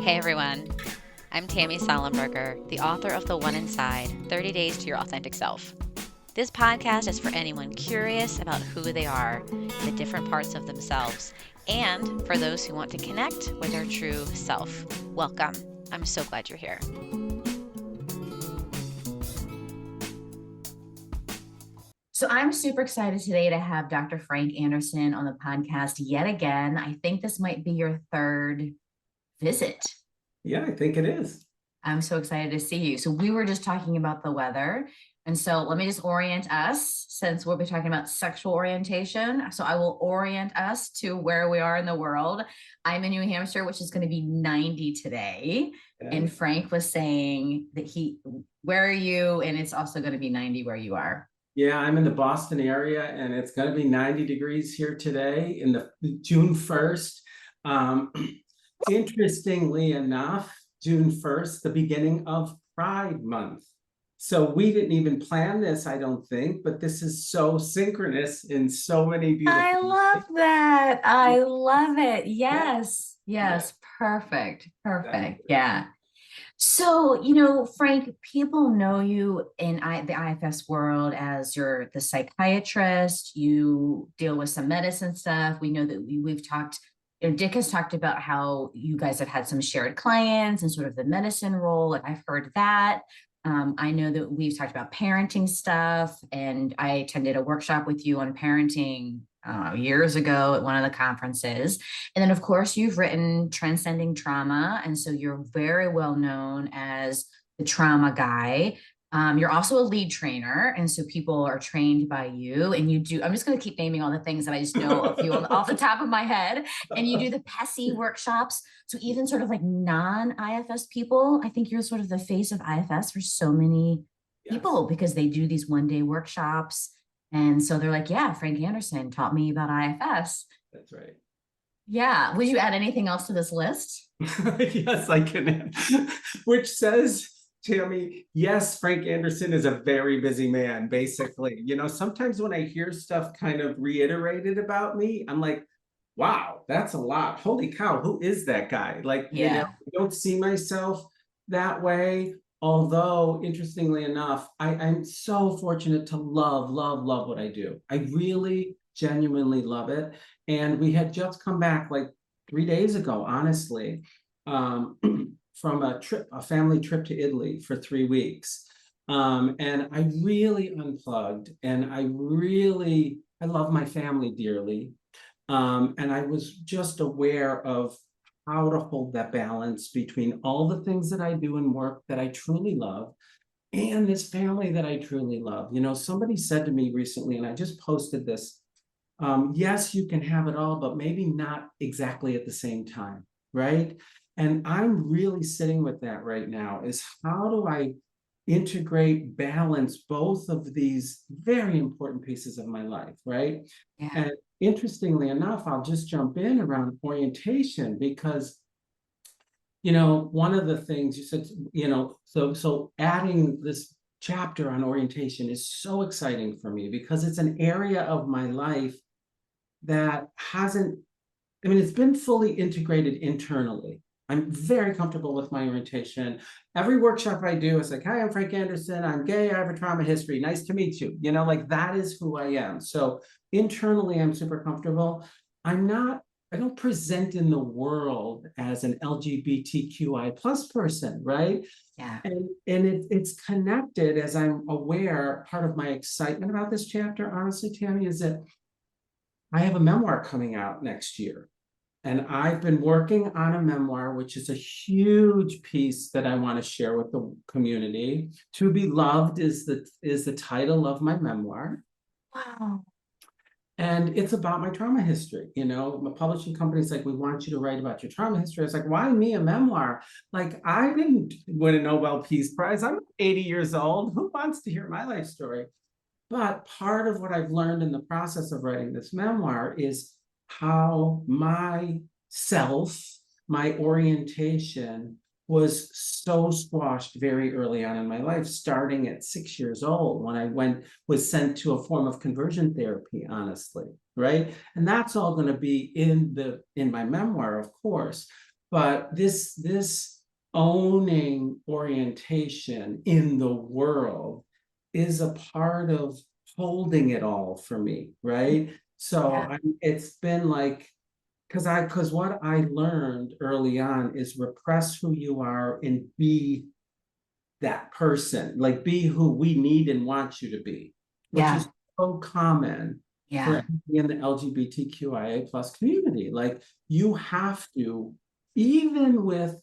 Hey everyone, I'm Tammy Salenberger, the author of The One Inside 30 Days to Your Authentic Self. This podcast is for anyone curious about who they are, the different parts of themselves, and for those who want to connect with their true self. Welcome. I'm so glad you're here. So I'm super excited today to have Dr. Frank Anderson on the podcast yet again. I think this might be your third visit. Yeah, I think it is. I'm so excited to see you. So we were just talking about the weather. And so let me just orient us since we'll be talking about sexual orientation. So I will orient us to where we are in the world. I'm in New Hampshire, which is going to be 90 today. Okay. And Frank was saying that where are you? And it's also going to be 90 where you are. Yeah, I'm in the Boston area, and it's going to be 90 degrees here today in the June 1st. Interestingly enough, June 1st, the beginning of Pride Month. So we didn't even plan this, I don't think, but this is so synchronous in so many beautiful I love that. I love it. Yes. Yes. Perfect. Perfect. Yeah. So, Frank, people know you in the IFS world as you're the psychiatrist. You deal with some medicine stuff. We know that we've talked, Dick has talked about how you guys have had some shared clients and sort of the medicine role. Like I've heard that. I know that we've talked about parenting stuff, and I attended a workshop with you on parenting years ago at one of the conferences. And then, of course, you've written Transcending Trauma. And so you're very well known as the trauma guy. You're also a lead trainer. And so people are trained by you. And you do, I'm just going to keep naming all the things that I just know of you off the top of my head. And you do the PESI workshops. So even sort of like non-IFS people, I think you're sort of the face of IFS for so many people because they do these one-day workshops. And so they're like, yeah, Frank Anderson taught me about IFS. That's right. Yeah. Would you add anything else to this list? Yes, I can. Which says, Tammy, yes, Frank Anderson is a very busy man, basically. Sometimes when I hear stuff kind of reiterated about me, I'm like, wow, that's a lot. Holy cow, who is that guy? I don't see myself that way. Although, interestingly enough, I'm so fortunate to love what I do. I really genuinely love it. And we had just come back like 3 days ago, honestly, from a family trip to Italy for 3 weeks. And I really unplugged, and I love my family dearly. And I was just aware of how to hold that balance between all the things that I do in work that I truly love and this family that I truly love. Somebody said to me recently, and I just posted this, yes, you can have it all, but maybe not exactly at the same time, right? And I'm really sitting with that right now, is how do I integrate, balance both of these very important pieces of my life, right? Yeah. And interestingly enough, I'll just jump in around orientation because, one of the things you said, so adding this chapter on orientation is so exciting for me because it's an area of my life that it's been fully integrated internally. I'm very comfortable with my orientation. Every workshop I do is like, hi, I'm Frank Anderson. I'm gay. I have a trauma history. Nice to meet you. That is who I am. So internally, I'm super comfortable. I don't present in the world as an LGBTQI plus person, right? Yeah. And it's connected, as I'm aware. Part of my excitement about this chapter, honestly, Tammy, is that I have a memoir coming out next year. And I've been working on a memoir, which is a huge piece that I want to share with the community. To Be Loved is the title of my memoir. Wow. And it's about my trauma history. My publishing company's like, we want you to write about your trauma history. I was like, why me a memoir? Like, I didn't win a Nobel Peace Prize. I'm 80 years old. Who wants to hear my life story? But part of what I've learned in the process of writing this memoir is how my orientation was so squashed very early on in my life, starting at 6 years old when I was sent to a form of conversion therapy, honestly, right? And that's all going to be in my memoir, of course. But this owning orientation in the world is a part of holding it all for me, right? So it's been like, because what I learned early on is repress who you are and be that person, like be who we need and want you to be, which is so common for everybody in the LGBTQIA plus community. Like you have to, even with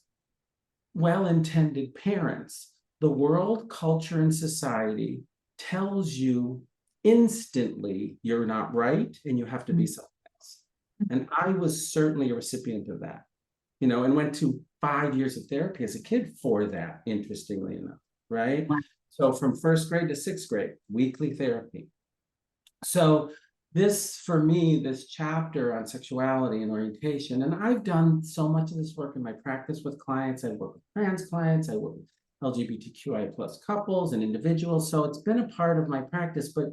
well-intended parents, the world, culture, and society tells you instantly you're not right and you have to be something else. And I was certainly a recipient of that, you know, and went to 5 years of therapy as a kid for that, interestingly enough, right? Wow. So from 1st grade to 6th grade, weekly therapy. So this, for me, this chapter on sexuality and orientation, and I've done so much of this work in my practice with clients. I work with trans clients, I work with LGBTQI plus couples and individuals. So it's been a part of my practice, but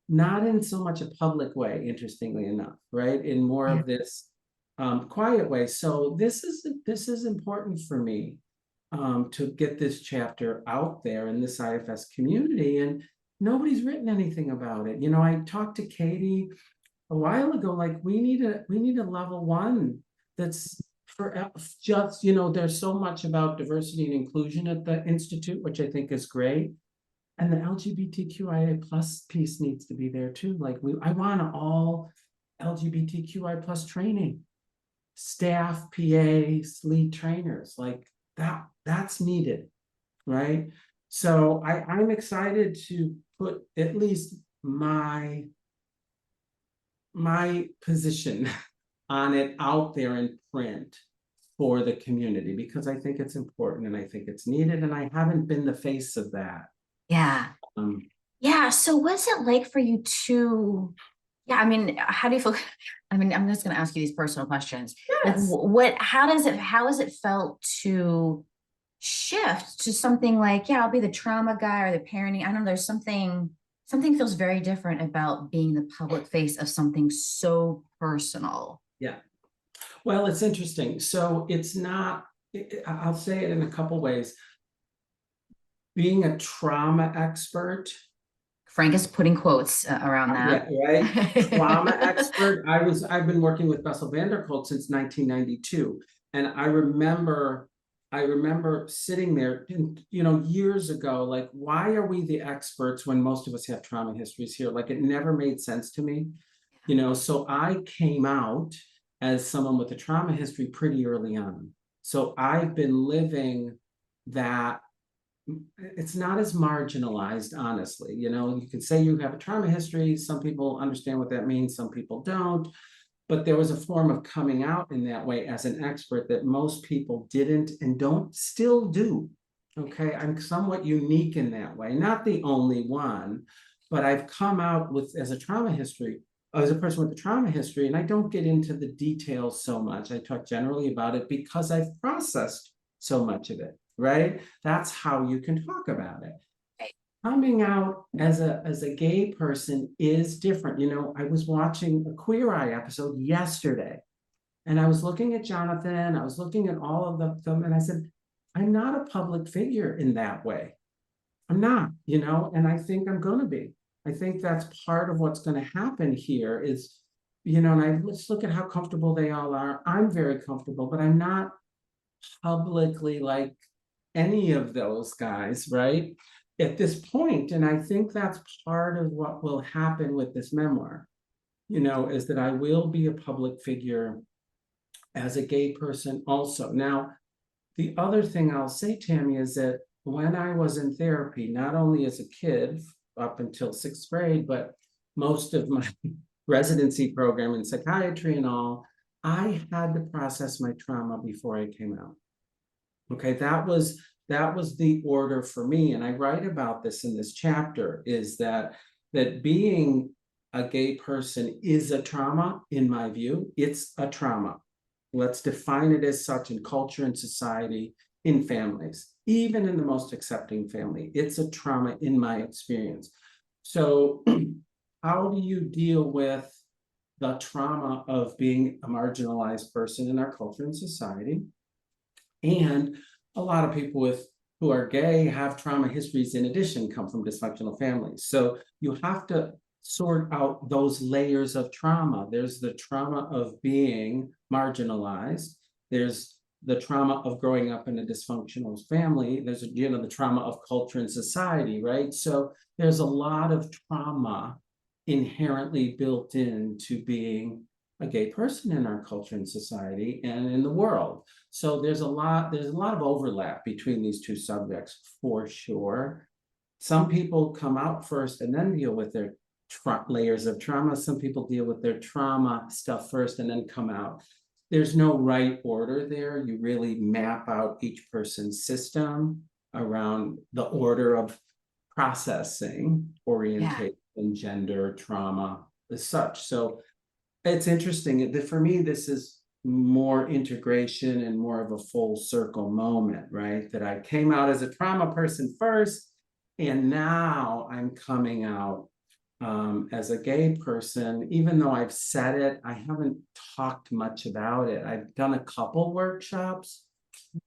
not in so much a public way, interestingly enough, right? In more of this quiet way. So this is important for me to get this chapter out there in this IFS community, and nobody's written anything about it. You know, I talked to Katie a while ago, like we need a level 1 that's for just, you know, there's so much about diversity and inclusion at the Institute, which I think is great. And the LGBTQIA plus piece needs to be there too. Like I want all LGBTQI plus training, staff, PAs, lead trainers, like that's needed, right? So I'm excited to put at least my position on it out there in print for the community, because I think it's important and I think it's needed, and I haven't been the face of that. So what's it like for you to, I mean, how do you feel? I mean, I'm just going to ask you these personal questions. Yes. Like how has it felt to shift to something like, I'll be the trauma guy or the parenting? I don't know, there's something feels very different about being the public face of something so personal. Yeah. Well, it's interesting. So it's not, I'll say it in a couple ways. Being a trauma expert. Frank is putting quotes around that. Yeah, right. Trauma expert. I've been working with Bessel van der Kolk since 1992. And I remember sitting there, you know, years ago, like, why are we the experts when most of us have trauma histories here? Like, it never made sense to me, you know. So I came out as someone with a trauma history pretty early on. So I've been living that. It's not as marginalized, honestly. You know, you can say you have a trauma history. Some people understand what that means, some people don't. But there was a form of coming out in that way as an expert that most people didn't and don't still do. Okay, I'm somewhat unique in that way. Not the only one, but I've come out with as a trauma history, as a person with a trauma history, and I don't get into the details so much. I talk generally about it because I've processed so much of it, right? That's how you can talk about it. Coming out as a gay person is different. You know, I was watching a Queer Eye episode yesterday, and I was looking at Jonathan, I was looking at all of them, and I said, I'm not a public figure in that way. I'm not, you know, and I think I'm going to be. I think that's part of what's going to happen here is, you know, and let's look at how comfortable they all are. I'm very comfortable, but I'm not publicly like any of those guys, right? At this point, and I think that's part of what will happen with this memoir, you know, is that I will be a public figure as a gay person also. Now, the other thing I'll say, Tammy, is that when I was in therapy, not only as a kid up until 6th grade, but most of my residency program in psychiatry and all, I had to process my trauma before I came out. Okay, that was the order for me, and I write about this in this chapter, is that being a gay person is a trauma. In my view, it's a trauma. Let's define it as such in culture and society, in families, even in the most accepting family. It's a trauma in my experience. So how do you deal with the trauma of being a marginalized person in our culture and society? And a lot of people who are gay have trauma histories in addition, come from dysfunctional families. So you have to sort out those layers of trauma. There's the trauma of being marginalized. There's the trauma of growing up in a dysfunctional family. There's, the trauma of culture and society, right? So there's a lot of trauma inherently built into being a gay person in our culture and society and in the world. So there's a lot of overlap between these two subjects for sure. Some people come out first and then deal with their layers of trauma. Some people deal with their trauma stuff first and then come out. There's no right order there. You really map out each person's system around the order of processing, orientation, gender, trauma, as such. So it's interesting that for me, this is more integration and more of a full circle moment, right? That I came out as a trauma person first, and now I'm coming out as a gay person. Even though I've said it, I haven't talked much about it. I've done a couple workshops,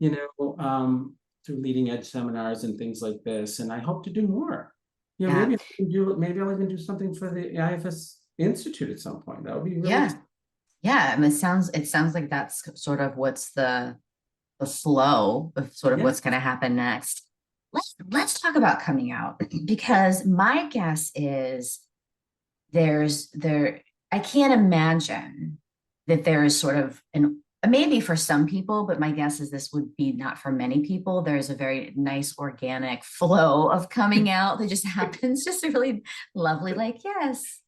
through leading edge seminars and things like this, and I hope to do more. Maybe I'll even do something for the IFS Institute at some point. That would be really I mean, it sounds like that's sort of what's the flow of sort of what's going to happen next. Let's talk about coming out, because my guess is I can't imagine that there is sort of maybe for some people, but my guess is this would be not for many people. There's a very nice organic flow of coming out that just happens, just a really lovely, like, yes.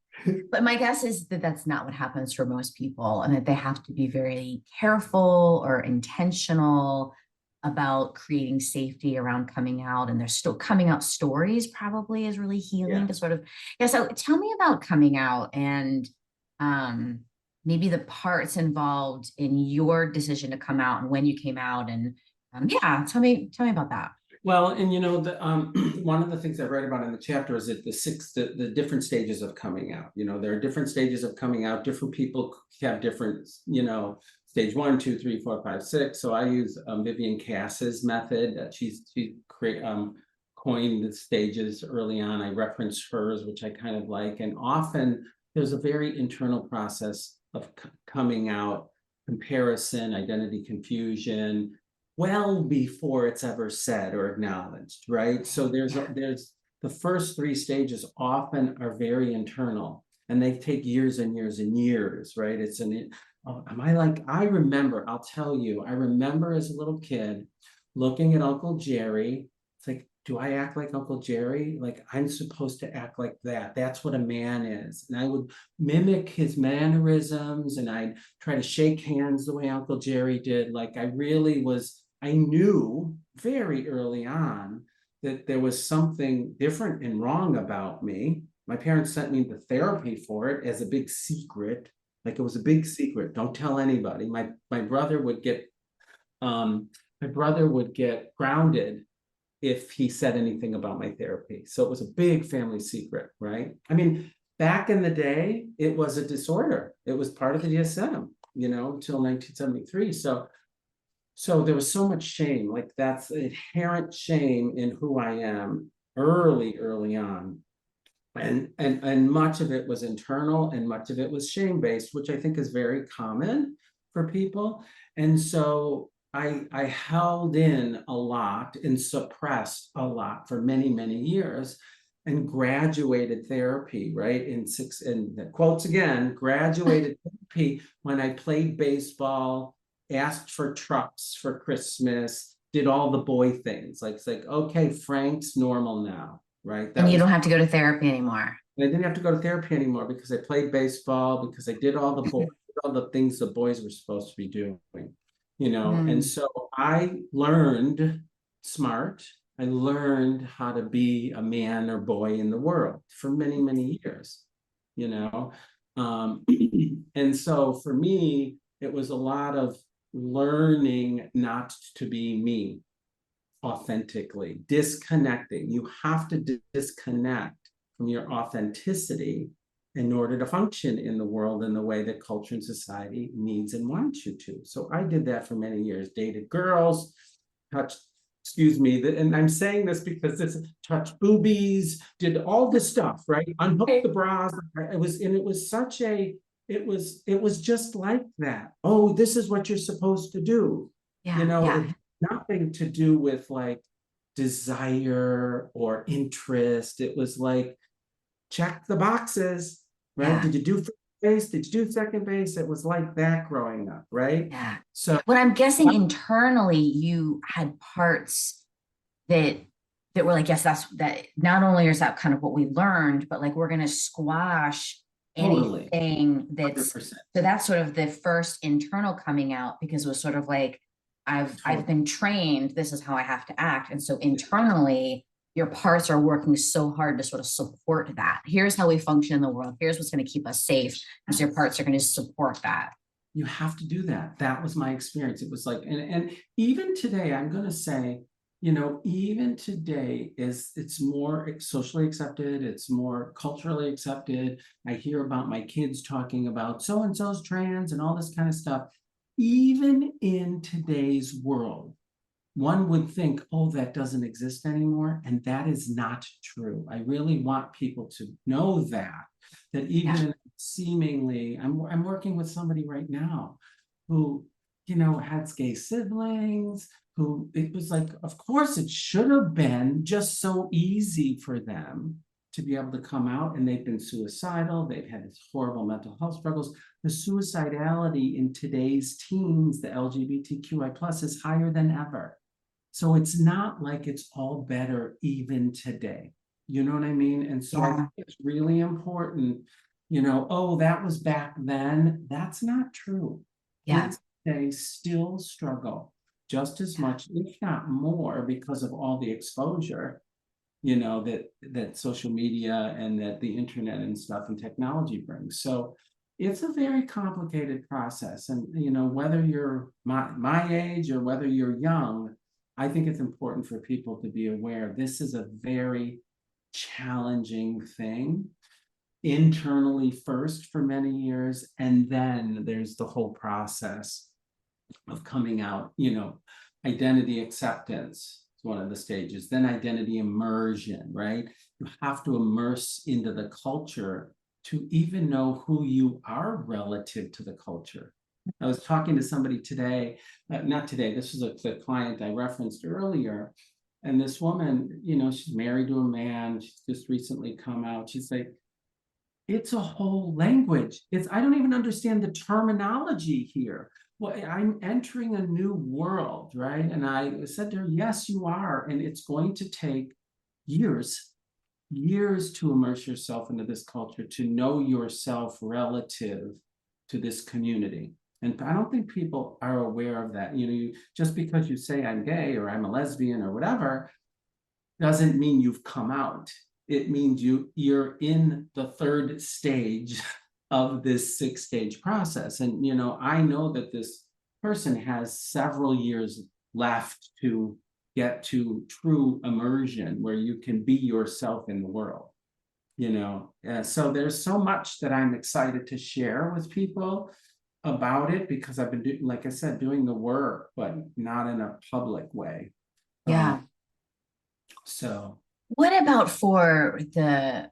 But my guess is that that's not what happens for most people, and that they have to be very careful or intentional about creating safety around coming out. And there's still coming out stories probably is really healing to sort of, so tell me about coming out and maybe the parts involved in your decision to come out and when you came out, and tell me about that. Well, and one of the things I write about in the chapter is that the different stages of coming out. There are different stages of coming out. Different people have different, stage 1, 2, 3, 4, 5, 6. So I use Vivian Cass's method. She coined the stages early on. I reference hers, which I kind of like. And often there's a very internal process of coming out, comparison, identity confusion, well before it's ever said or acknowledged, right? So there's the first 3 stages often are very internal, and they take years and years and years, right? I remember as a little kid looking at Uncle Jerry. It's like, do I act like Uncle Jerry? Like, I'm supposed to act like that. That's what a man is. And I would mimic his mannerisms, and I'd try to shake hands the way Uncle Jerry did. Like, I knew very early on that there was something different and wrong about me. My parents sent me to therapy for it as a big secret. Like, it was a big secret. Don't tell anybody. My brother would get grounded if he said anything about my therapy. So it was a big family secret, right? I mean, back in the day, it was a disorder. It was part of the DSM, until 1973. So there was so much shame, like that's inherent shame in who I am early on. And much of it was internal and much of it was shame-based, which I think is very common for people. And so I held in a lot and suppressed a lot for many, many years, and graduated therapy, right? And quotes again, graduated therapy when I played baseball, asked for trucks for Christmas, did all the boy things. It's like, okay, Frank's normal now, right? And you don't have to go to therapy anymore. I didn't have to go to therapy anymore because I played baseball, because I did all the things the boys were supposed to be doing, And so I learned smart. I learned how to be a man or boy in the world for many, many years, And so for me, it was a lot of learning not to be me authentically, disconnecting. You have to disconnect from your authenticity in order to function in the world in the way that culture and society needs and wants you to. So I did that for many years, dated girls, touched, excuse me, and I'm saying this because this touched boobies, did all this stuff, right? Unhooked the bras. It was such a, it was just like that. Oh, this is what you're supposed to do. It's nothing to do with like desire or interest. It was like, check the boxes, right? Did you do first base? Did you do second base? It was like that growing up, right? Yeah. So what I'm guessing internally, you had parts that were like, yes, that not only is that kind of what we learned, but like we're going to squash anything that's 100%. So that's sort of the first internal coming out, because it was sort of like, I've been trained, this is how I have to act. And so internally, your parts are working so hard to sort of support that. Here's how we function in the world. Here's what's going to keep us safe. Because your parts are going to support that. You have to do that. That was my experience. It was like, and even today, I'm going to say, even today it's more socially accepted. It's more culturally accepted. I hear about my kids talking about so-and-so's trans and all this kind of stuff. Even in today's world, one would think, oh, that doesn't exist anymore. And that is not true. I really want people to know that even seemingly, I'm working with somebody right now who, has gay siblings, who it was like, of course, it should have been just so easy for them to be able to come out, and they've been suicidal. They've had this horrible mental health struggles. The suicidality in today's teens, the LGBTQI plus, is higher than ever. So it's not like it's all better even today. You know what I mean? And so I think it's really important, oh, that was back then. That's not true. Kids today still struggle just as much, if not more, because of all the exposure, that social media and that the internet and stuff and technology brings. So it's a very complicated process. And, whether you're my age or whether you're young, I think it's important for people to be aware this is a very challenging thing internally first for many years. And then there's the whole process of coming out, identity acceptance is one of the stages, then identity immersion, right? You have to immerse into the culture to even know who you are relative to the culture. I was talking to somebody today, not today, this was the client I referenced earlier. And this woman, she's married to a man, she's just recently come out. She's like, it's a whole language. I don't even understand the terminology here. Well, I'm entering a new world, right? And I said to her, yes, you are. And it's going to take years to immerse yourself into this culture, to know yourself relative to this community. And I don't think people are aware of that. Just because you say I'm gay or I'm a lesbian or whatever, doesn't mean you've come out. It means you're in the third stage of this 6-stage process. And, I know that this person has several years left to get to true immersion where you can be yourself in the world, So there's so much that I'm excited to share with people about it, because I've been like I said, doing the work, but not in a public way. So what about for the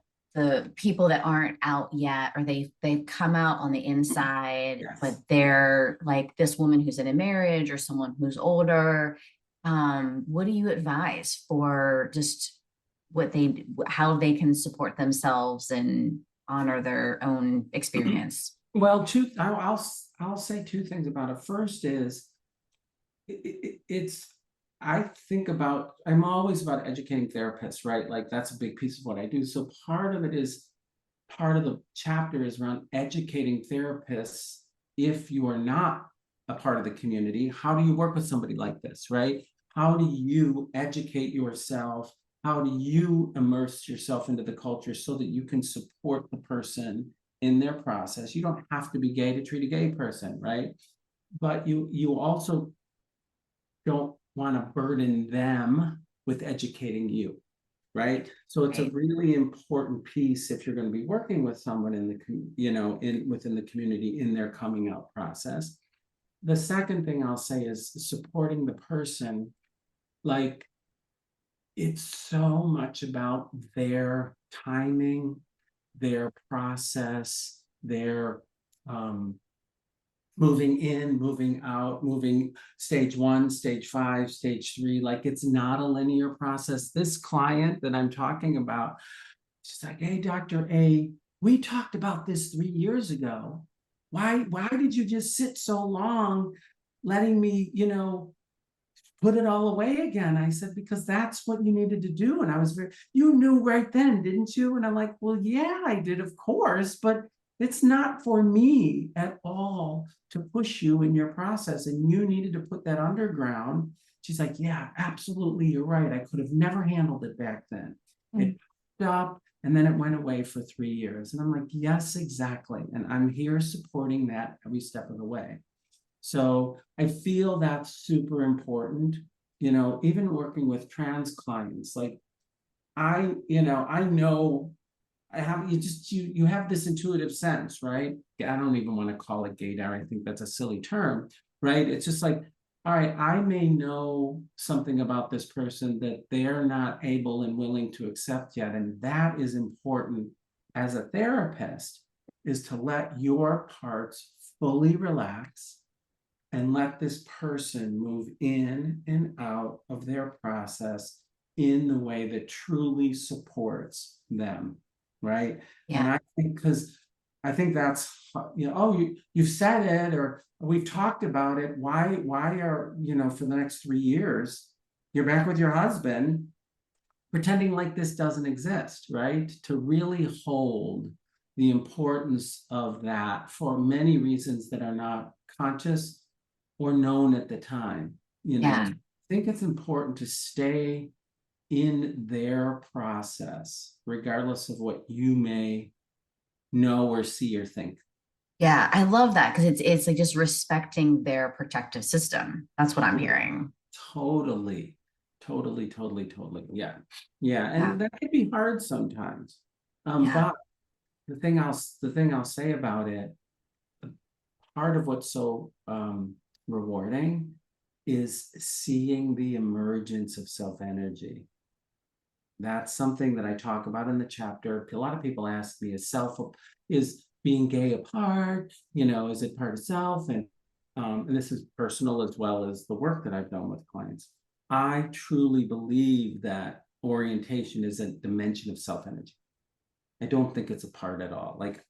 people that aren't out yet, or they've come out on the inside, but they're like this woman who's in a marriage or someone who's older? What do you advise for just how they can support themselves and honor their own experience? Well, I'll say two things about it. First is I'm always about educating therapists, right? Like that's a big piece of what I do. So part of the chapter is around educating therapists. If you are not a part of the community, how do you work with somebody like this, right? How do you educate yourself? How do you immerse yourself into the culture so that you can support the person in their process? You don't have to be gay to treat a gay person, right? But you also don't want to burden them with educating you. right? So it's a Right. really important piece if you're going to be working with someone in the, within the community in their coming out process. The second thing I'll say is supporting the person. Like, it's so much about their timing, their process, their moving in, moving out, moving stage 1, stage 5, stage 3. Like, it's not a linear process. This client that I'm talking about, she's like, hey, Dr. A, we talked about this 3 years ago. Why did you just sit so long letting me, put it all away again? I said, because that's what you needed to do. And I was you knew right then, didn't you? And I'm like, well, yeah, I did, of course, but it's not for me at all to push you in your process. And you needed to put that underground. She's like, yeah, absolutely. You're right. I could have never handled it back then. It popped up and then it went away for 3 years. And I'm like, yes, exactly. And I'm here supporting that every step of the way. So I feel that's super important, even working with trans clients. Like, I know I have, you have this intuitive sense, right? I don't even want to call it gaydar. I think that's a silly term, right? It's just like, all right, I may know something about this person that they're not able and willing to accept yet. And that is important as a therapist, is to let your parts fully relax and let this person move in and out of their process in the way that truly supports them, right? Yeah. And I think, because I think that's, you've said it, or we've talked about it. Why are, for the next 3 years, you're back with your husband, pretending like this doesn't exist, right? To really hold the importance of that for many reasons that are not conscious or known at the time. Yeah. I think it's important to stay in their process, regardless of what you may know or see or think. Yeah, I love that, because it's like just respecting their protective system. That's what I'm hearing. Totally, totally, totally, totally. Yeah. Yeah. Yeah. And that can be hard sometimes. Yeah. But the thing I'll say about it, part of what's so rewarding is seeing the emergence of self-energy. That's something that I talk about in the chapter. A lot of people ask me, is being gay a part? Is it part of self? And this is personal as well as the work that I've done with clients. I truly believe that orientation is a dimension of self-energy. I don't think it's a part at all. Like,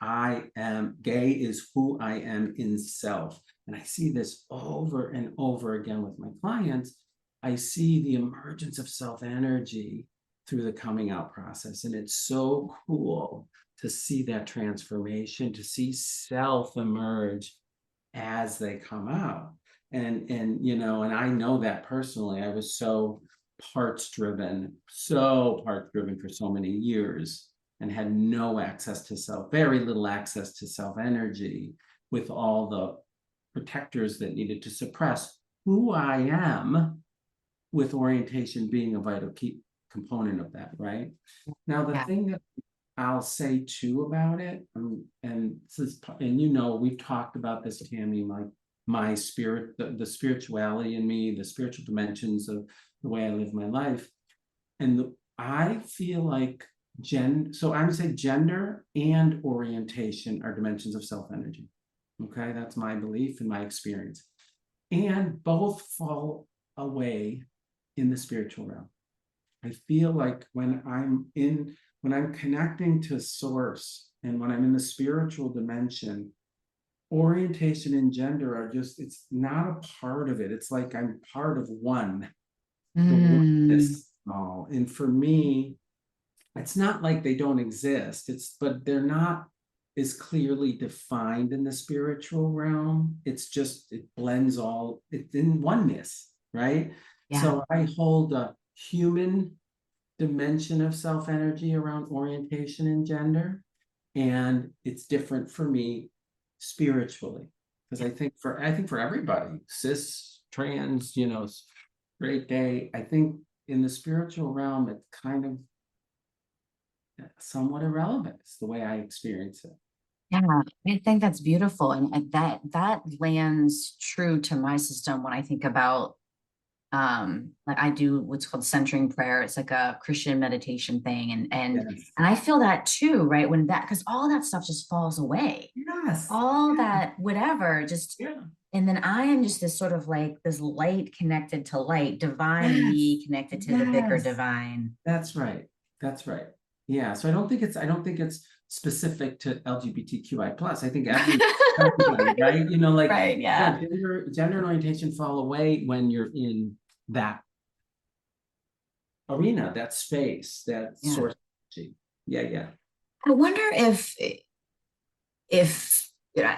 gay is who I am in self. And I see this over and over again with my clients. I see the emergence of self-energy through the coming out process. And it's so cool to see that transformation, to see self emerge as they come out. And I know that personally. I was so parts driven for so many years, and had no access to very little access to self energy, with all the protectors that needed to suppress who I am, with orientation being a vital key component of that, right? Now, the thing that I'll say too about it, and we've talked about this, Tammy, my spirit, the spirituality in me, the spiritual dimensions of the way I live my life. And I feel like so I would say gender and orientation are dimensions of self-energy. Okay, that's my belief and my experience. And both fall away in the spiritual realm. I feel like when I'm connecting to source, and when I'm in the spiritual dimension, orientation and gender are it's not a part of it. It's like I'm part of one. And for me, it's not like they don't exist. But they're not as clearly defined in the spiritual realm. It's just, it blends it's in oneness, right? Yeah. So I hold a human dimension of self-energy around orientation and gender. And it's different for me spiritually. Because I think for everybody, cis, trans, straight, gay, I think in the spiritual realm, it's kind of somewhat irrelevant. It's the way I experience it. Yeah, I think that's beautiful. And that lands true to my system when I think about like I do what's called centering prayer. It's like a Christian meditation thing. Yes. And I feel that too, right? When that, because all that stuff just falls away. Yes. All Yeah. that whatever, just Yeah. and then I am just this sort of like this light connected to light, divine in me connected to the bigger Yes. divine. That's right. That's right. Yeah. So I don't think it's specific to LGBTQI plus. I think everybody, right? You know, like Right, yeah. gender and orientation fall away when you're in that arena, that space, that Yeah. source. Yeah, yeah. I wonder if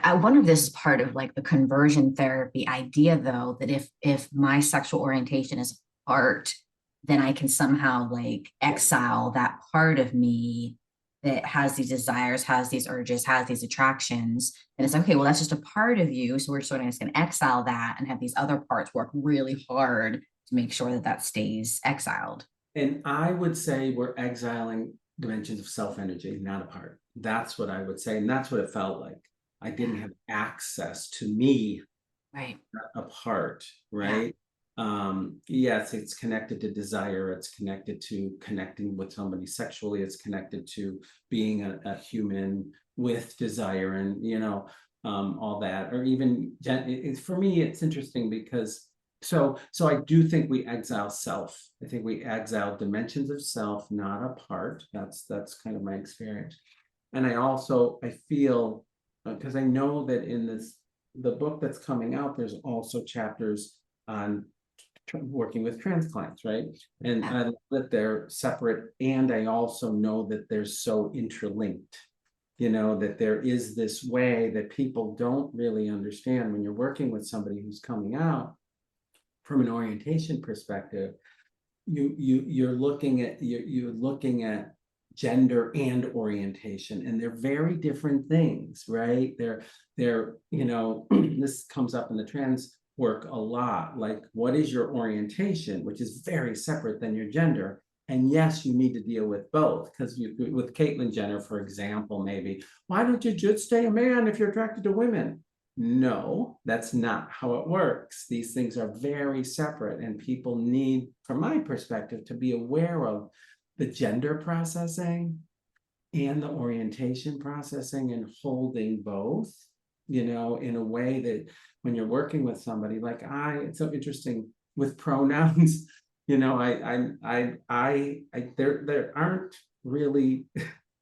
I wonder if this is part of like the conversion therapy idea though, that if my sexual orientation is art, then I can somehow like exile that part of me that has these desires, has these urges, has these attractions. And it's okay, well, that's just a part of you. So we're sort of just going to exile that and have these other parts work really hard to make sure that that stays exiled. And I would say we're exiling dimensions of self-energy, not apart. That's what I would say. And that's what it felt like. I didn't have access to me Right. apart, right? Yes, it's connected to desire, it's connected to connecting with somebody sexually, it's connected to being a human with desire and all that. Or even for me, it's interesting because so I do think we exile self. I think we exile dimensions of self, not apart. That's kind of my experience. And I feel because I know that in the book that's coming out, there's also chapters on working with trans clients, right? And I love that they're separate, and I also know that they're so interlinked. That there is this way that people don't really understand when you're working with somebody who's coming out from an orientation perspective. You're looking at gender and orientation, and they're very different things, right? They're this comes up in the trans work a lot, like what is your orientation, which is very separate than your gender. And yes, you need to deal with both, because with Caitlyn Jenner, for example, maybe, why don't you just stay a man if you're attracted to women? No, that's not how it works. These things are very separate, and people need, from my perspective, to be aware of the gender processing and the orientation processing, and holding both, in a way that when you're working with somebody like it's so interesting with pronouns. There aren't really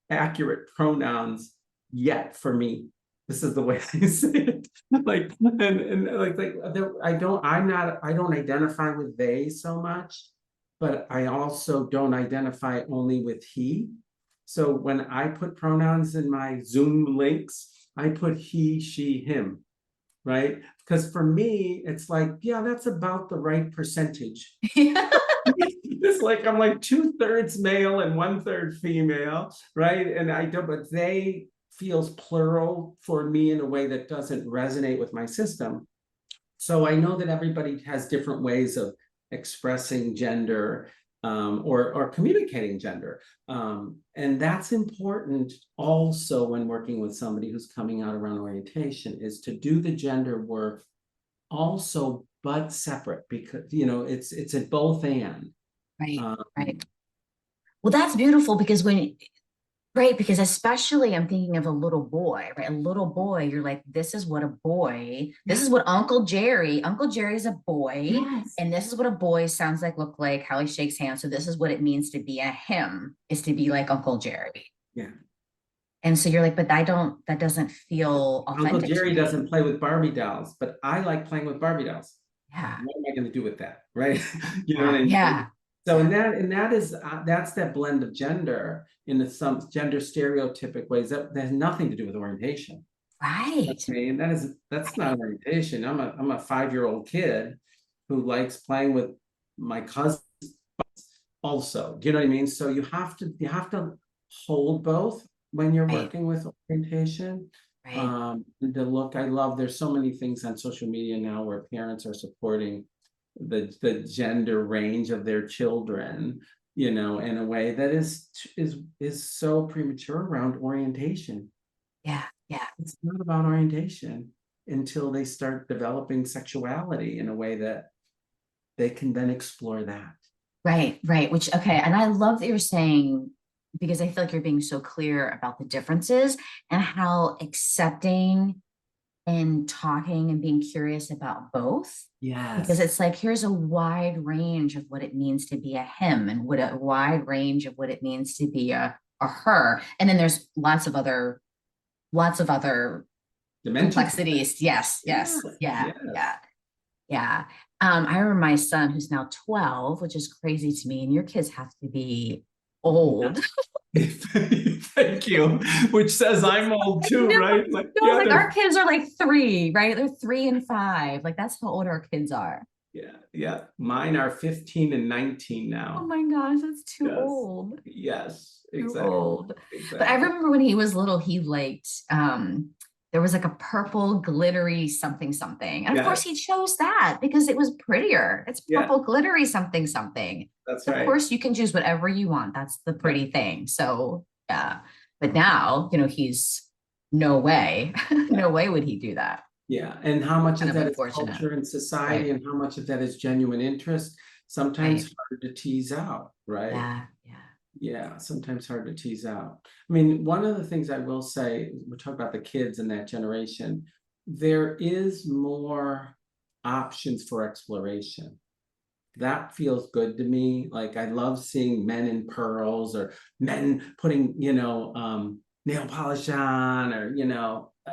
accurate pronouns yet for me. This is the way I say it. Like, I don't identify with they so much, but I also don't identify only with he. So when I put pronouns in my Zoom links, I put he, she, him, right? Because for me, it's like, yeah, that's about the right percentage. It's like I'm like 2/3 male and 1/3 female, right? And I don't, but they feels plural for me in a way that doesn't resonate with my system. So I know that everybody has different ways of expressing gender, or communicating gender. And that's important also when working with somebody who's coming out around orientation, is to do the gender work also, but separate, because it's at both and. Right. Right. Well, that's beautiful because because especially I'm thinking of a little boy, right? A little boy, you're like, this is what this is what Uncle Jerry's a boy. Yes. And this is what a boy sounds like, look like, how he shakes hands. So this is what it means to be a him, is to be like Uncle Jerry. Yeah. And so you're like, but that doesn't feel authentic. Uncle Jerry doesn't play with Barbie dolls, but I like playing with Barbie dolls. Yeah. What am I going to do with that? Right. You know what I mean? Yeah. So that's that blend of gender in some gender stereotypic ways that has nothing to do with orientation. Right. I mean, that's not orientation. I'm a 5-year-old kid who likes playing with my cousins also. Do you know what I mean? So you have to hold both when you're working with orientation. Right. I love, there's so many things on social media now where parents are supporting the gender range of their children, in a way that is so premature around orientation. Yeah. Yeah. It's not about orientation until they start developing sexuality in a way that they can then explore that. Right. Right. Which, okay. And I love that you're saying, because I feel like you're being so clear about the differences and how accepting and talking and being curious about both. Because Yes. it's like, here's a wide range of what it means to be a him and what a wide range of what it means to be a her. And then there's lots of other Dimensions. complexities. Yes, yes, yeah, Yes. yeah, yeah. I remember my son who's now 12, which is crazy to me, and your kids have to be old. Thank you. Which says I'm old too, No, right? Like, no, yeah, like our kids are like 3, right? They're 3 and 5. Like that's how old our kids are. yeah. Mine are 15 and 19 Oh now. my gosh, that's too Yes. old. Yes, Too exactly. old. But I Exactly. remember when he was little, he liked there was like a purple glittery something something. And of course Yes. he chose that because it was prettier. It's Yeah, purple glittery something something. that's Of right. course you can choose whatever you want. That's the Yeah. pretty thing. So yeah. But now, he's no way. No way would he do that. Yeah. And how much Kind of of that is unfortunate. culture and society, Right. and how much of that is genuine interest? Sometimes Right. hard to tease out, right? Yeah. Yeah. Yeah, sometimes hard to tease out. I mean, one of the things I will say, we talk about the kids in that generation, there is more options for exploration. That feels good to me. Like I love seeing men in pearls or men putting, nail polish on, or,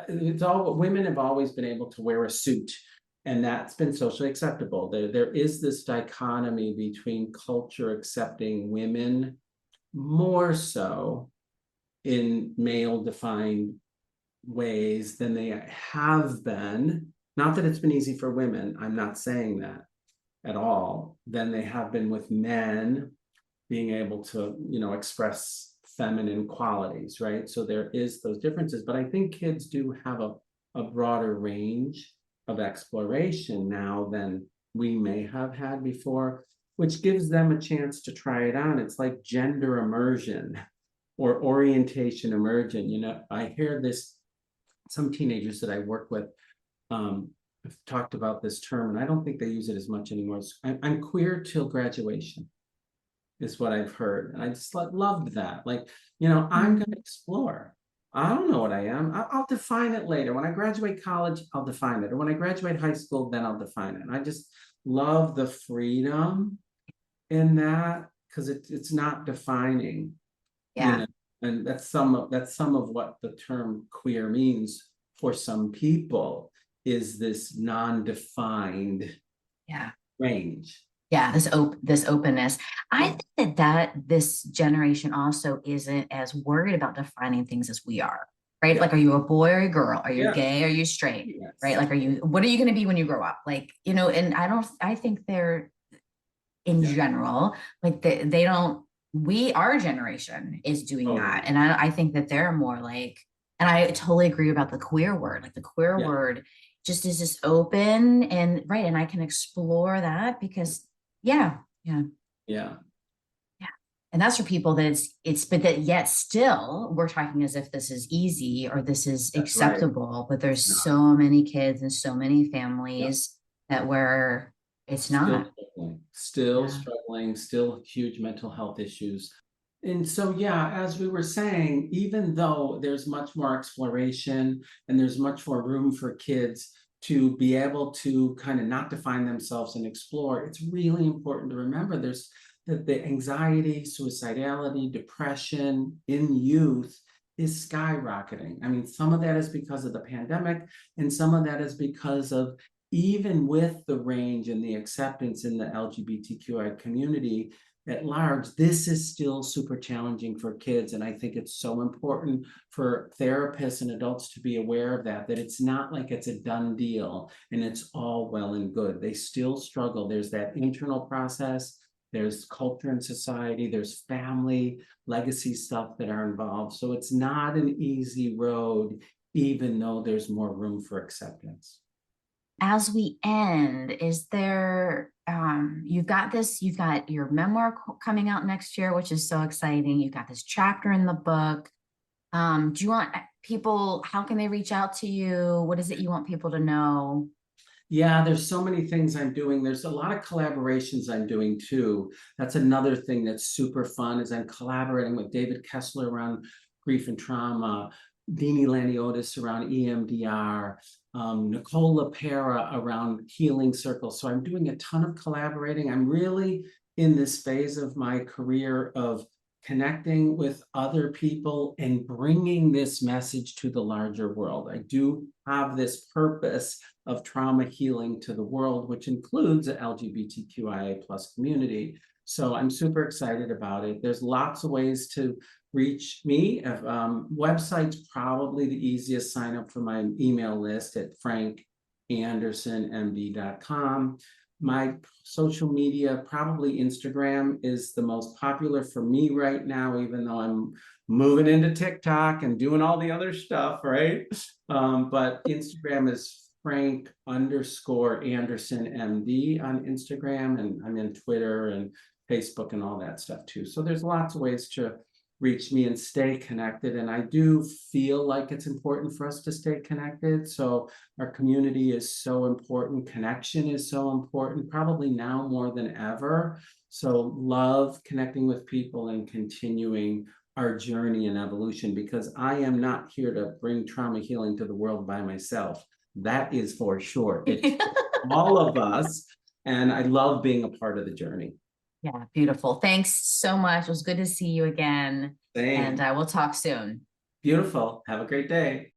it's all women have always been able to wear a suit, and that's been socially acceptable. There is this dichotomy between culture accepting women more so in male defined ways than they have been. Not that it's been easy for women, I'm not saying that at all, than they have been with men being able to, express feminine qualities, right? So there is those differences, but I think kids do have a broader range of exploration now than we may have had before, which gives them a chance to try it on. It's like gender immersion or orientation immersion. I hear this, some teenagers that I work with have talked about this term, and I don't think they use it as much anymore. I'm queer till graduation, is what I've heard. And I just loved that. Like, I'm going to explore. I don't know what I am. I'll define it later. When I graduate college, I'll define it. Or when I graduate high school, then I'll define it. And I just love the freedom in that, because it's not defining, Yeah. and that's some of what the term queer means for some people, is this non-defined Yeah. range. Yeah, this openness. I think that this generation also isn't as worried about defining things as we are, right? Yeah. Like, are you a boy or a girl? Are you Yeah. gay? Are you straight? Yes. Right? Like, what are you going to be when you grow up? Like, and I think they're in Yeah. general, like our generation is doing that. Totally. And I think that they're more like, and I totally agree about the queer word. Like the queer Yeah. word just is just open and right. And I can explore that because yeah. Yeah. And that's for people that but that yet still we're talking as if this is easy or this is That's right. acceptable, but there's It's not. so many kids and so many families that where it's Still not. struggling, still huge mental health issues. And so, yeah, as we were saying, even though there's much more exploration and there's much more room for kids to be able to kind of not define themselves and explore, it's really important to remember that the anxiety, suicidality, depression in youth is skyrocketing. I mean, some of that is because of the pandemic, and some of that is because of, even with the range and the acceptance in the LGBTQI community at large, this is still super challenging for kids. And I think it's so important for therapists and adults to be aware of that it's not like it's a done deal and it's all well and good. They still struggle. There's that internal process. There's culture and society. There's family, legacy stuff that are involved. So it's not an easy road, even though there's more room for acceptance. As we end, is there you've got your memoir coming out next year, which is so exciting. You've got this chapter in the book. Do you want people, how can they reach out to you? What is it you want people to know? Yeah, there's so many things I'm doing. There's a lot of collaborations I'm doing too. That's another thing that's super fun is I'm collaborating with David Kessler around grief and trauma, Dini Laniotis around EMDR, Nicole LaPera around healing circles. So I'm doing a ton of collaborating. I'm really in this phase of my career of connecting with other people and bringing this message to the larger world. I do have this purpose of trauma healing to the world, which includes the LGBTQIA plus community. So I'm super excited about it. There's lots of ways to reach me. Website's probably the easiest. Sign up for my email list at frankandersonmd.com. My social media, probably Instagram, is the most popular for me right now, even though I'm moving into TikTok and doing all the other stuff, right? But Instagram is Frank_Anderson MD on Instagram, and I'm in Twitter and Facebook and all that stuff too. So there's lots of ways to reach me and stay connected. And I do feel like it's important for us to stay connected. So our community is so important. Connection is so important, probably now more than ever. So love connecting with people and continuing our journey and evolution, because I am not here to bring trauma healing to the world by myself. That is for sure. It's all of us. And I love being a part of the journey. Yeah, beautiful. Thanks so much. It was good to see you again. Same. And we'll talk soon. Beautiful. Have a great day.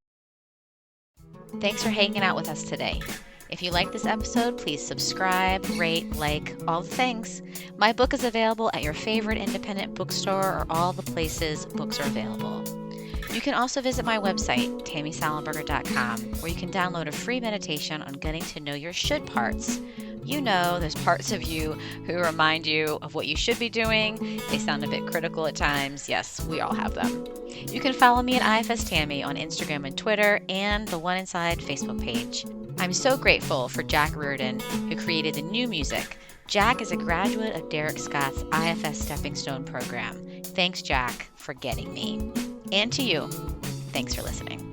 Thanks for hanging out with us today. If you like this episode, please subscribe, rate, like, all the things. My book is available at your favorite independent bookstore or all the places books are available. You can also visit my website, tammysalenberger.com, where you can download a free meditation on getting to know your should parts. You know, there's parts of you who remind you of what you should be doing. They sound a bit critical at times. Yes, we all have them. You can follow me at IFS Tammy on Instagram and Twitter and the One Inside Facebook page. I'm so grateful for Jack Reardon, who created the new music. Jack is a graduate of Derek Scott's IFS Stepping Stone program. Thanks, Jack, for getting me. And to you, thanks for listening.